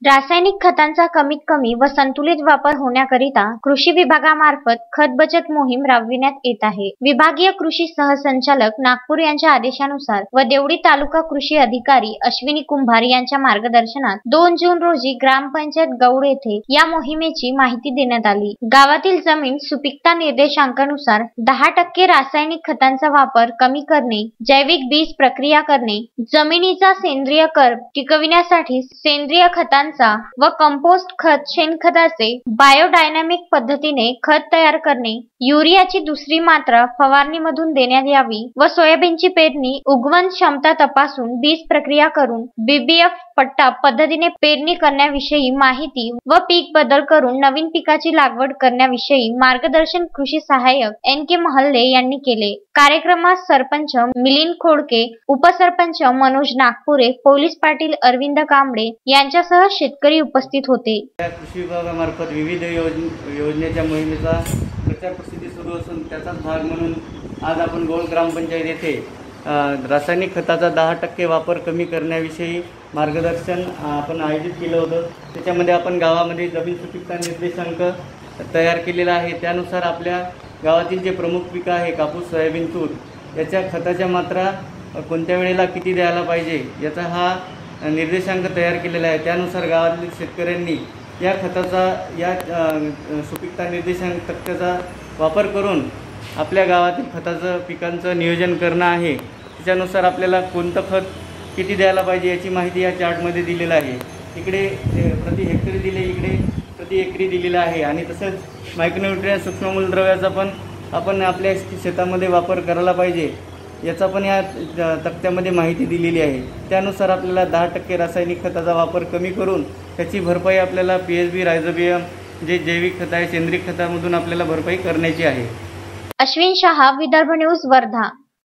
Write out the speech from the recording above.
रासायनिक खतांचा कमीत कमी व संतुलित वापर होण्याकरिता कृषी विभागामार्फत खत बचत मोहीम राबविण्यात येत आहे। विभागीय कृषी सहसंचालक नागपूर यांच्या आदेशानुसार व देवळी तालुका कृषी अधिकारी अश्विनी कुंभार यांच्या मार्गदर्शनात 2 जून रोजी ग्रामपंचायत गौड येथे या मोहिमेची माहिती देण्यात आली। गावातील जमीन सुपीकता निर्देशांकानुसार 10% रासायनिक खतांचा वापर कमी करणे, जैविक बीज प्रक्रिया करणे, जमिनीचा सेंद्रिय कर्ब टिकविण्यासाठी सेंद्रिय खतांचा व कंपोस्ट खत शेणखताचे बायोडायनॅमिक पद्धतीने खत तयार करणे, युरियाची दुसरी मात्रा फवारणीमधून देण्यात यावी व सोयाबीनची पेरणी उगवण क्षमता तपासून बीज प्रक्रिया करून बीबीएफ पट्टा पद्धतीने पेरणी करण्याविषयी माहिती व पीक बदल करून नवीन पिकाची लागवड करण्याविषयी मार्गदर्शन कृषी सहाय्यक NK महल्ले यांनी केले। कार्यक्रमात सरपंच मिलिंद खोडके, उपसरपंच मनोज नागपुरे, पोलीस पाटील अरविंद कांबळे यांच्यासह शेतकरी उपस्थित होते। कृषी विभागामार्फत विविध योजनेच्या मोहिमेचा प्रचार प्रसिद्धी सुरू असून त्याचाच भाग म्हणून आज आपण गौड ग्रामपंचायत येथे रासायनिक खताचा 10% वापर कमी करण्याविषयी मार्गदर्शन आपण आयोजित केलं होतं। त्याच्यामध्ये आपण गावामध्ये जमीन सुपीकता निर्देशांक तयार केलेला आहे। त्यानुसार आपल्या गावातील जे प्रमुख पिकं आहे कापूस, सोयाबीन, तूर याच्या खताच्या मात्रा कोणत्या वेळेला किती द्यायला पाहिजे याचा हा निर्देशांक तयार केलेला आहे। त्यानुसार गावातील शेतकऱ्यांनी या खताचा या सुपीकता निर्देशांक तक्त्याचा वापर करून आपल्या गावातील खताचं पिकांचं नियोजन करणं आहे। त्याच्यानुसार आपल्याला कोणतं खत किती द्यायला पाहिजे याची माहिती या चार्टमध्ये दिलेलं आहे। इकडे प्रति हेक्टरी दिले, इकडे प्रति एकरी दिलेलं आहे आणि तसंच मायक्रोन्यूट्रियन सूक्ष्म मूलद्रव्याचा पण आपण आपल्या शेतामध्ये वापर करायला पाहिजे याचा पण या तक्त्यामध्ये माहिती दिलेली आहे। त्यानुसार आपल्याला 10% रासायनिक खताचा वापर कमी करून त्याची भरपाई आपल्याला PSB, रायझोबियम जे जैविक खत आहे, सेंद्रिय खतामधून आपल्याला भरपाई करण्याची आहे। अश्विन शहा, विदर्भ न्यूज, वर्धा।